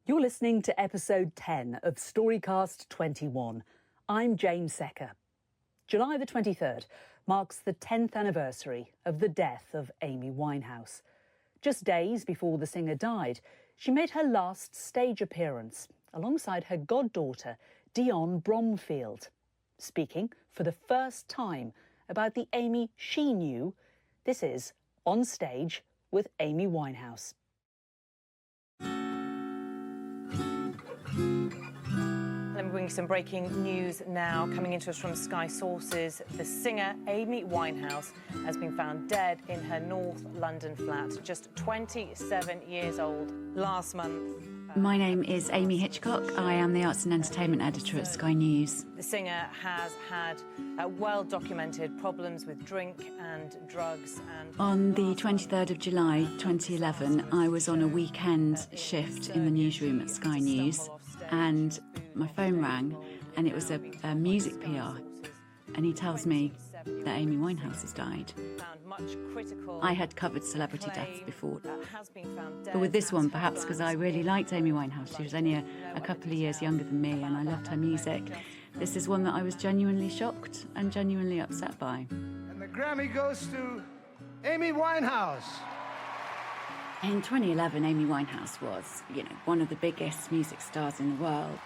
You're listening to episode 10 of StoryCast 21. I'm Jane Secker. July the 23rd marks the 10th anniversary of the death of Amy Winehouse. Just days before the singer died, she made her last stage appearance alongside her goddaughter, Dionne Bromfield. Speaking for the first time about the Amy she knew, this is On Stage with Amy Winehouse. Let me bring you some breaking news now. Coming into us from Sky Sources, the singer Amy Winehouse has been found dead in her North London flat, just 27 years old. Last month. My name is Amy Hitchcock. I am the Arts and Entertainment Editor at Sky News. The singer has had well-documented problems with drink and drugs. And on the 23rd of July 2011, I was on a weekend shift in the newsroom at Sky News, and my phone rang, and it was a music PR, and he tells me that Amy Winehouse has died. I had covered celebrity deaths before, but with this one, perhaps because I really liked Amy Winehouse, she was only a couple of years younger than me, and I loved her music. This is one that I was genuinely shocked and genuinely upset by. And the Grammy goes to Amy Winehouse. In 2011, Amy Winehouse was, one of the biggest music stars in the world.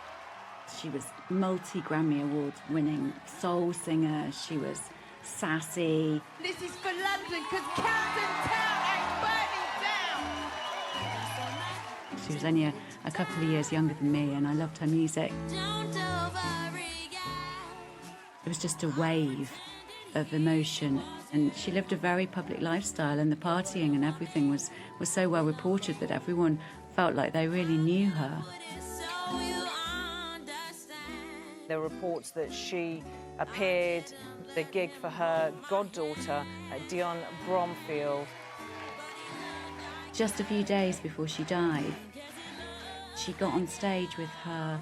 She was multi-Grammy Award-winning soul singer. She was sassy. This is for London, because Camden Town ain't burning down. She was only a couple of years younger than me, and I loved her music. It was just a wave of emotion, and she lived a very public lifestyle, and the partying and everything was so well reported that everyone felt like they really knew her. There were reports that she appeared at the gig for her goddaughter, Dionne Bromfield. Just a few days before she died, she got on stage with her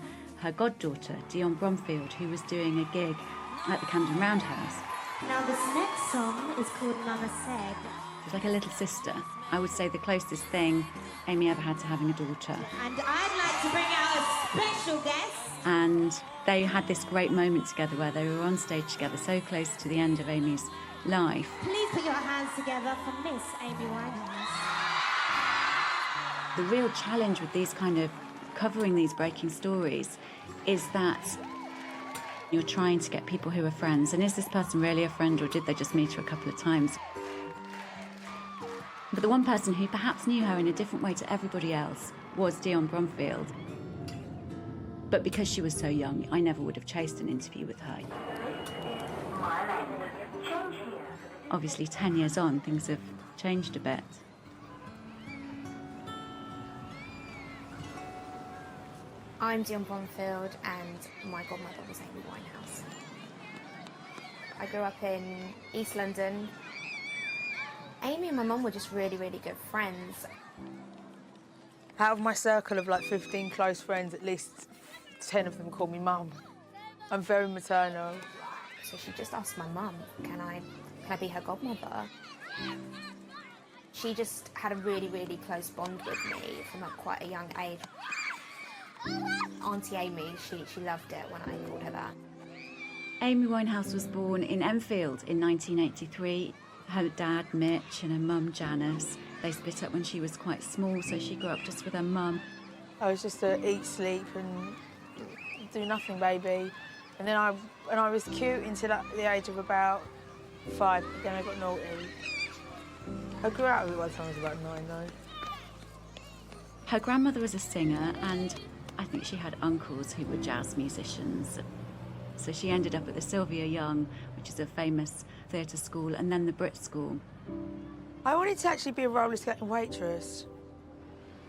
goddaughter, Dionne Bromfield, who was doing a gig at the Camden Roundhouse. Now this next song is called Mama Said. She's like a little sister. I would say the closest thing Amy ever had to having a daughter. And I'd like to bring out a special guest. And they had this great moment together where they were on stage together, so close to the end of Amy's life. Please put your hands together for Miss Amy Winehouse. The real challenge with these kind of covering these breaking stories is that you're trying to get people who are friends, and is this person really a friend, or did they just meet her a couple of times? But the one person who perhaps knew her in a different way to everybody else was Dionne Bromfield. But because she was so young, I never would have chased an interview with her. Obviously, 10 years on, things have changed a bit. I'm Dionne Bromfield, and my godmother was Amy Winehouse. I grew up in East London. Amy and my mum were just really, really good friends. Out of my circle of like 15 close friends, at least 10 of them call me mum. I'm very maternal. So she just asked my mum, can I be her godmother? She just had a really, really close bond with me from quite a young age. Aunty Amy, she loved it when I called her that. Amy Winehouse was born in Enfield in 1983. Her dad, Mitch, and her mum, Janice, they split up when she was quite small, so she grew up just with her mum. I was just a eat, sleep, and do nothing baby. And then I was cute until the age of about 5, then I got naughty. I grew out of it by the time I was about 9, though. Her grandmother was a singer, and I think she had uncles who were jazz musicians. So she ended up at the Sylvia Young, which is a famous theatre school, and then the Brit School. I wanted to actually be a roller skating waitress.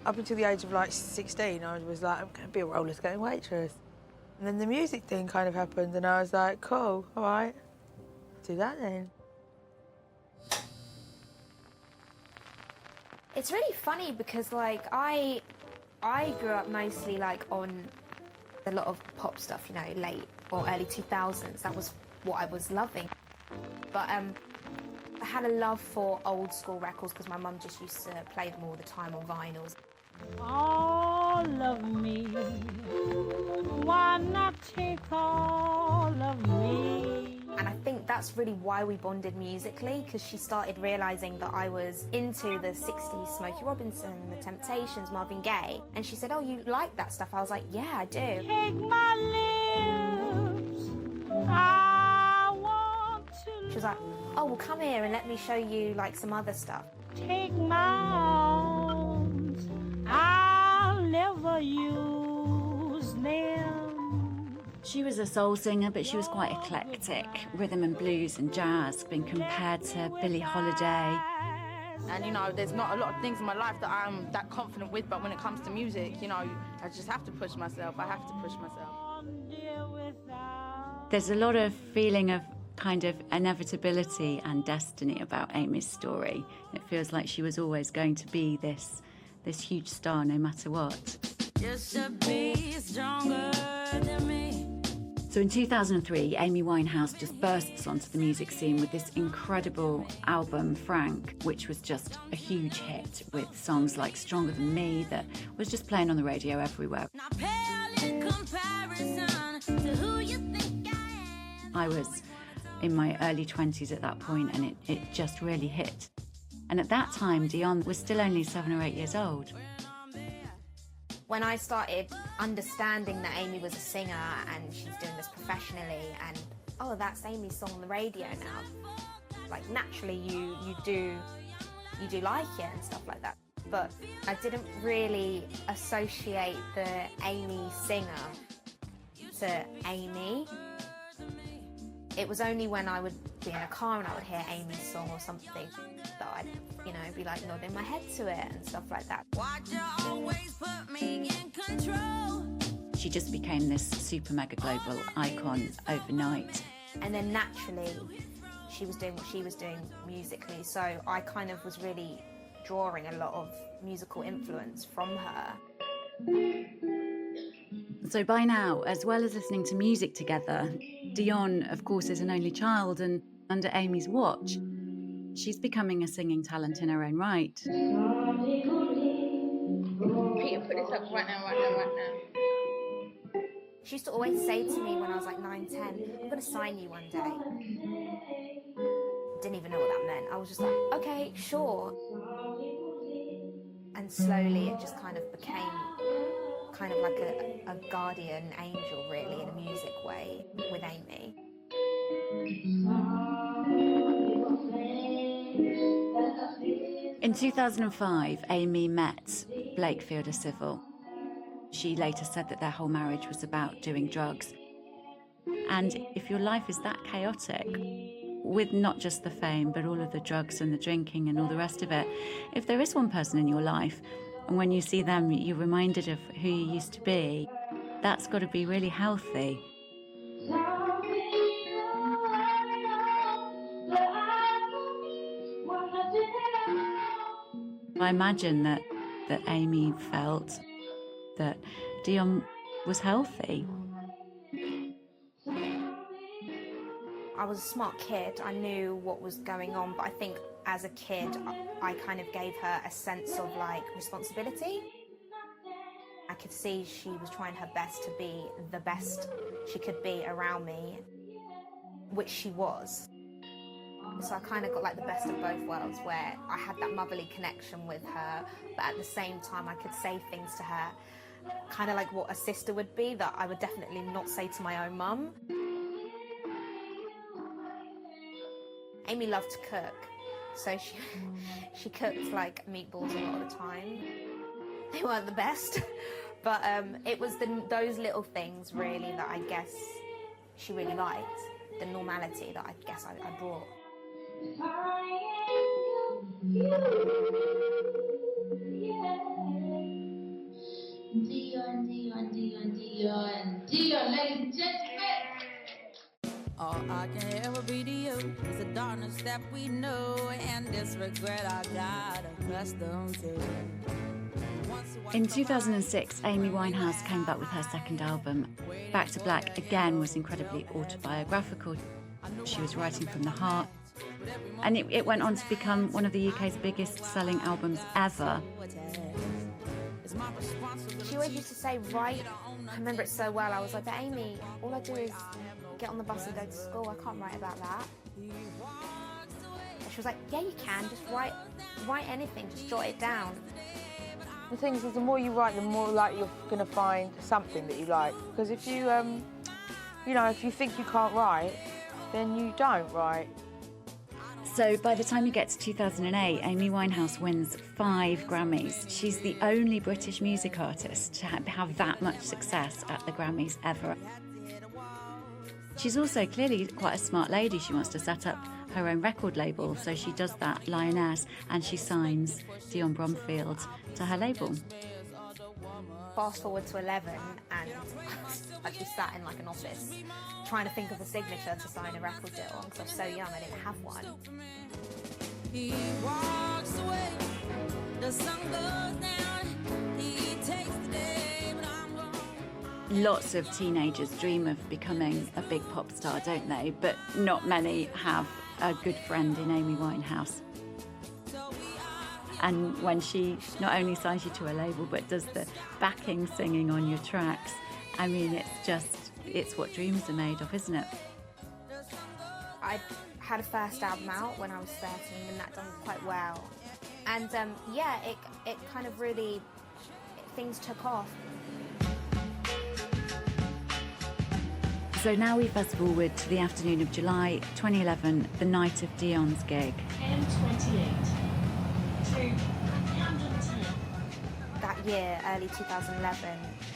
Up until the age of like 16, I was like, I'm going to be a roller skating waitress. And then the music thing kind of happened, and I was like, cool, all right, do that then. It's really funny because, like, I grew up mostly, like, on a lot of pop stuff, late or early 2000s. That was what I was loving. But I had a love for old school records because my mum just used to play them all the time on vinyls. Oh, all of me? Why not take all of me? And I think that's really why we bonded musically, because she started realising that I was into the 60s, Smokey Robinson, The Temptations, Marvin Gaye. And she said, oh, you like that stuff? I was like, yeah, I do. Take my lips, I want to. She was like, oh, well, come here and let me show you, like, some other stuff. Take my arms, I'll never use them. She was a soul singer, but she was quite eclectic. Rhythm and blues and jazz, being compared to Billie Holiday. And, you know, there's not a lot of things in my life that I'm that confident with, but when it comes to music, you know, I just have to push myself. I have to push myself. There's a lot of feeling of kind of inevitability and destiny about Amy's story. It feels like she was always going to be this huge star no matter what. You should be stronger than me. So in 2003, Amy Winehouse just bursts onto the music scene with this incredible album, Frank, which was just a huge hit with songs like Stronger Than Me that was just playing on the radio everywhere. Not pale in comparison to who you think I am. I was in my early 20s at that point, and it just really hit. And at that time, Dionne was still only 7 or 8 years old. When I started understanding that Amy was a singer and she's doing this professionally, and oh, that's Amy's song on the radio now, like naturally you do like it and stuff like that. But I didn't really associate the Amy singer to Amy. It was only when I would be in a car and I would hear Amy's song or something that I'd, you know, be like nodding my head to it and stuff like that. Why'd you always put me in control? She just became this super mega global icon overnight. And then naturally, she was doing what she was doing musically, so I kind of was really drawing a lot of musical influence from her. So by now, as well as listening to music together, Dionne, of course, is an only child, and under Amy's watch, she's becoming a singing talent in her own right. Peter, put this up right now. She used to always say to me when I was like 9, 10, I'm going to sign you one day. Didn't even know what that meant. I was just like, okay, sure. And slowly it just kind of became kind of like a guardian angel, really, in a music way, with Amy. In 2005, Amy met Blake Fielder Civil. She later said that their whole marriage was about doing drugs. And if your life is that chaotic, with not just the fame, but all of the drugs and the drinking and all the rest of it, if there is one person in your life, and when you see them, you're reminded of who you used to be, that's got to be really healthy. I imagine that Amy felt that Dionne was healthy. I was a smart kid. I knew what was going on, but I think as a kid, I kind of gave her a sense of like responsibility. I could see she was trying her best to be the best she could be around me, which she was. So I kind of got like the best of both worlds, where I had that motherly connection with her, but at the same time I could say things to her, kind of like what a sister would be, that I would definitely not say to my own mum. Amy loved to cook, so she cooked like meatballs a lot of the time. They weren't the best, but it was those little things really that I guess she really liked, the normality that I guess I brought. Dionne, ladies and gentlemen. All I can ever be to you is the darkness that we know and this regret I got accustomed to. In 2006, Amy Winehouse came back with her second album. Back to Black again was incredibly autobiographical. She was writing from the heart. And it went on to become one of the UK's biggest selling albums ever. She always used to say, write. I remember it so well. I was like, but Amy, all I do is get on the bus and go to school. I can't write about that. And she was like, yeah, you can. Just write anything. Just jot it down. The thing is, the more you write, the more likely you're going to find something that you like. Because if you, you know, if you think you can't write, then you don't write. So by the time you get to 2008, Amy Winehouse wins 5 Grammys. She's the only British music artist to have that much success at the Grammys ever. She's also clearly quite a smart lady. She wants to set up her own record label, so she does that, Lioness, and she signs Dionne Bromfield to her label. Fast forward to 11, and I actually sat in like an office trying to think of a signature to sign a record deal on, because I was so young, I didn't have one. He walks away, the sun goes down, he takes the day, but I'm gone. Lots of teenagers dream of becoming a big pop star, don't they? But not many have a good friend in Amy Winehouse. And when she not only signs you to a label, but does the backing singing on your tracks, I mean, it's what dreams are made of, isn't it? I had a first album out when I was 13, and that done quite well. And yeah, it kind of really, things took off. So now we fast forward to the afternoon of July 2011, the night of Dionne's gig. M28 to Camden Town. That year, early 2011,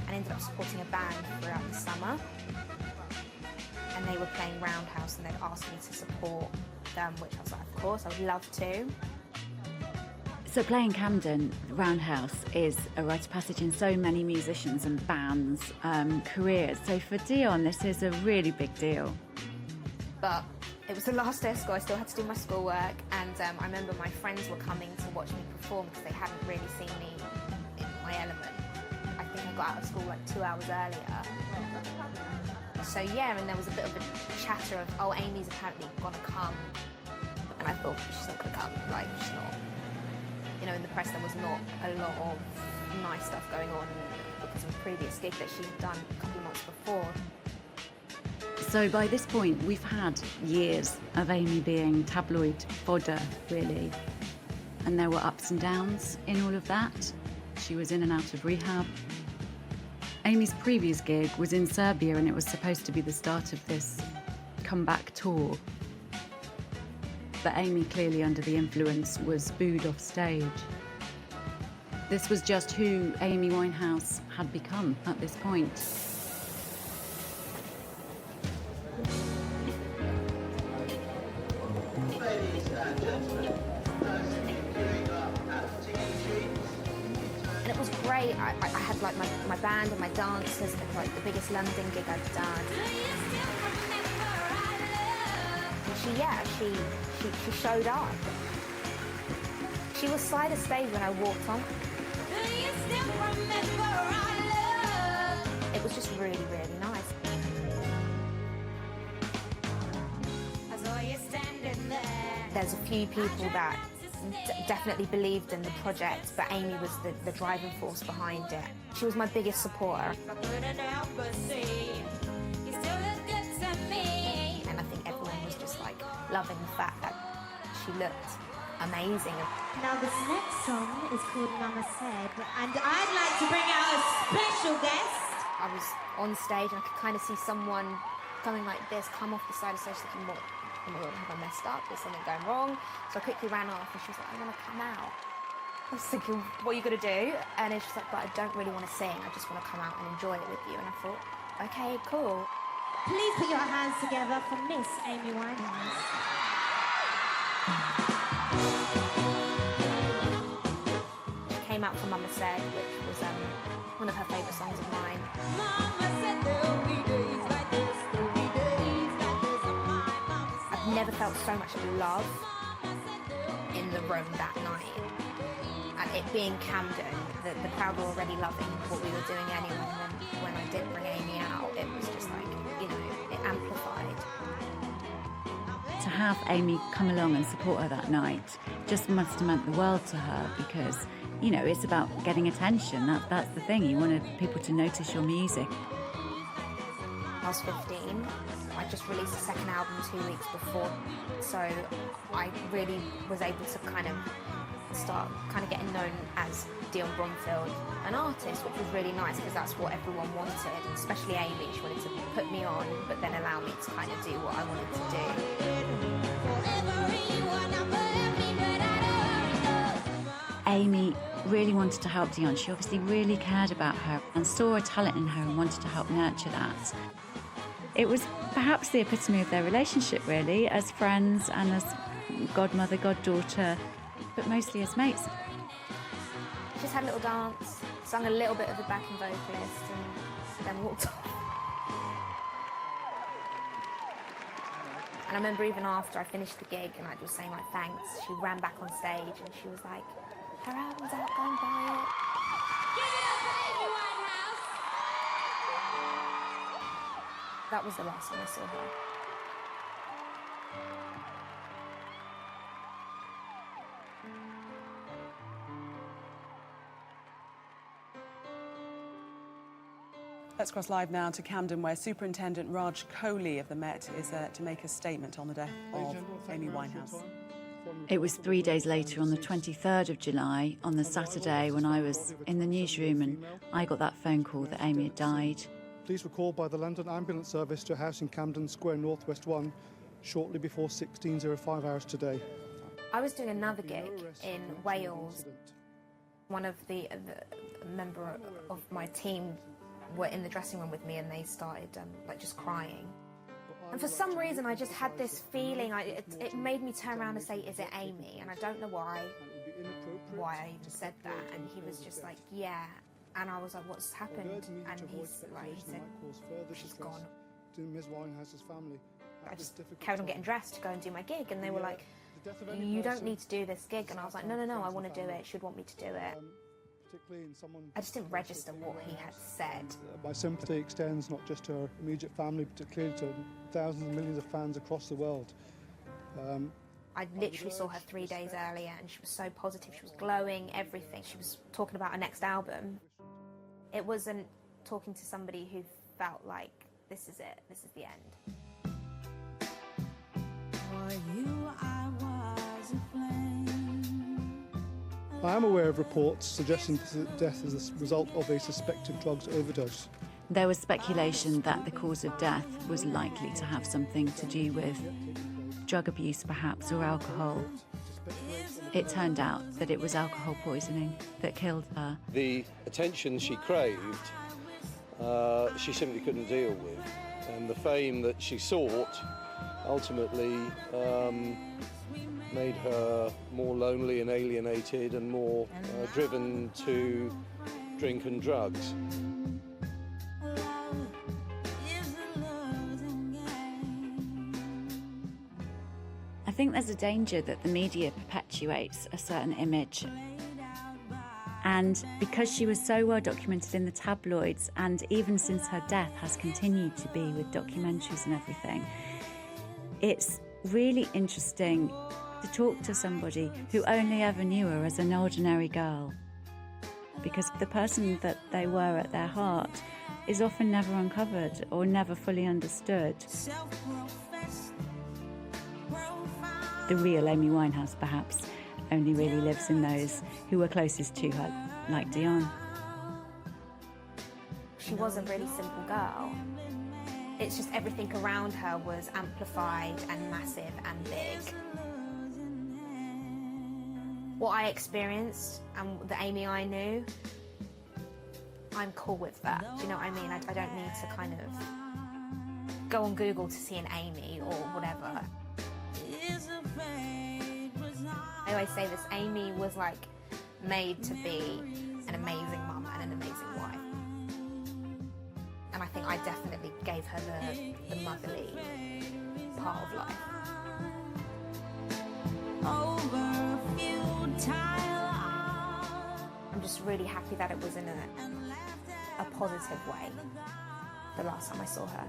I ended up supporting a band throughout the summer. And they were playing Roundhouse, and they'd asked me to support them, which I was like, of course, I would love to. So playing Camden Roundhouse is a rite of passage in so many musicians and bands' careers. So for Dionne, this is a really big deal. But it was the last day of school. I still had to do my schoolwork, and I remember my friends were coming to watch me perform because they hadn't really seen me in my element. I think I got out of school like 2 hours earlier. So yeah, and there was a bit of a chatter of, oh, Amy's apparently gonna come. And I thought, she's not gonna come, like, she's not. You know, in the press there was not a lot of nice stuff going on because of a previous gig that she'd done a couple of months before. So by this point, we've had years of Amy being tabloid fodder, really. And there were ups and downs in all of that. She was in and out of rehab. Amy's previous gig was in Serbia, and it was supposed to be the start of this comeback tour. But Amy, clearly under the influence, was booed off stage. This was just who Amy Winehouse had become at this point. And it was great. I had like my band and my dancers, and it was like the biggest London gig I've done. And she showed up. She was side of stage when I walked on. It was just really, really nice. There's a few people that definitely believed in the project, but Amy was the driving force behind it. She was my biggest supporter. And I think everyone was just like loving the fact that she looked amazing. Now this next song is called Mama Said, and I'd like to bring out a special guest. I was on stage and I could kind of see someone going like this, come off the side of the stage thinking, what, oh my God, have I messed up? Is something going wrong? So I quickly ran off and she was like, I want to come out. I was thinking, what are you going to do? And she's like, but I don't really want to sing. I just want to come out and enjoy it with you. And I thought, okay, cool. Please put your hands together for Miss Amy Winehouse. She came out for Mama Said, which was one of her favourite songs of mine. Mama said there'll be days like this, there'll be days like this. I've never felt so much love in the room that night. And it being Camden, the crowd were already loving what we were doing anyway. And then when I did bring Amy out, it was just like, you know, it amplified. To have Amy come along and support her that night just must have meant the world to her, because, you know, it's about getting attention. That's the thing. You wanted people to notice your music. I was 15. I just released a second album 2 weeks before, so I really was able to kind of start getting known as Dionne Bromfield, an artist, which was really nice because that's what everyone wanted, especially Amy. She wanted to put me on, but then allow me to kind of do what I wanted to do. Amy really wanted to help Dionne. She obviously really cared about her and saw a talent in her and wanted to help nurture that. It was perhaps the epitome of their relationship, really, as friends and as godmother, goddaughter, but mostly as mates. Just had a little dance, sung a little bit of the backing vocalist, and then walked off. And I remember even after I finished the gig and I was saying like thanks, she ran back on stage and she was like, her album's out, go and buy it. That was the last time I saw her. Let's cross live now to Camden, where Superintendent Raj Kohli of the Met is to make a statement on the death of Amy Winehouse. It was 3 days later, on the 23rd of July, on the Saturday, when I was in the newsroom and I got that phone call that Amy had died. Police were called by the London Ambulance Service to a house in Camden Square, Northwest 1, shortly before 16:05 hours today. I was doing another gig in Wales. One of the member of my team were in the dressing room with me and they started like just crying. And for some reason I just had this feeling, it made me turn around and say, is it Amy? And I don't know why I even said that. And he was just like, yeah. And I was like, what's happened? And he said, she's gone. I just carried on getting dressed to go and do my gig, and they were like, you don't need to do this gig. And I was like, no, I want to do it. She would want me to do it. I just didn't register what he had said. My sympathy extends not just to her immediate family, but clearly to thousands and millions of fans across the world. I literally saw her 3 days earlier and she was so positive, she was glowing, everything. She was talking about her next album. It wasn't talking to somebody who felt like, this is it, this is the end. I am aware of reports suggesting that death is a result of a suspected drugs overdose. There was speculation that the cause of death was likely to have something to do with drug abuse, perhaps, or alcohol. It turned out that it was alcohol poisoning that killed her. The attention she craved, she simply couldn't deal with. And the fame that she sought ultimately made her more lonely and alienated and more driven to drink and drugs. I think there's a danger that the media perpetuates a certain image. And because she was so well documented in the tabloids, and even since her death has continued to be with documentaries and everything, it's really interesting to talk to somebody who only ever knew her as an ordinary girl. Because the person that they were at their heart is often never uncovered or never fully understood. The real Amy Winehouse, perhaps, only really lives in those who were closest to her, like Dionne. She was a really simple girl. It's just everything around her was amplified and massive and big. What I experienced and the Amy I knew, I'm cool with that. Do you know what I mean? I don't need to kind of go on Google to see an Amy or whatever. I always say this, Amy was like made to be an amazing mum and an amazing wife. And I think I definitely gave her the motherly part of life. I'm just really happy that it was in a positive way the last time I saw her.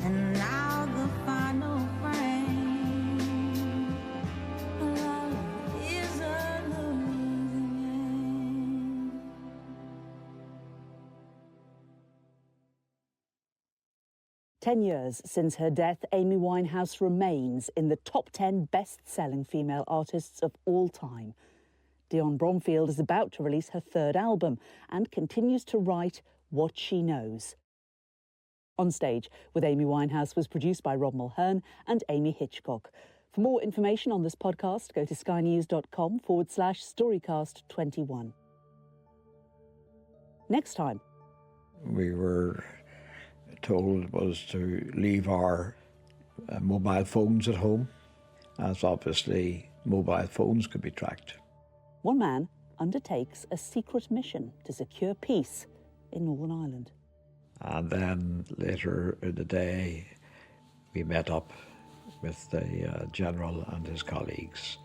And now the final frame. Love is a losing game. "10 years since her death, Amy Winehouse remains in the top 10 best-selling female artists of all time. Dionne Bromfield is about to release her third album and continues to write what she knows. On Stage with Amy Winehouse was produced by Rob Mulhern and Amy Hitchcock. For more information on this podcast, go to skynews.com/StoryCast21. Next time. We were told was to leave our mobile phones at home, as obviously mobile phones could be tracked. One man undertakes a secret mission to secure peace in Northern Ireland. And then later in the day, we met up with the General and his colleagues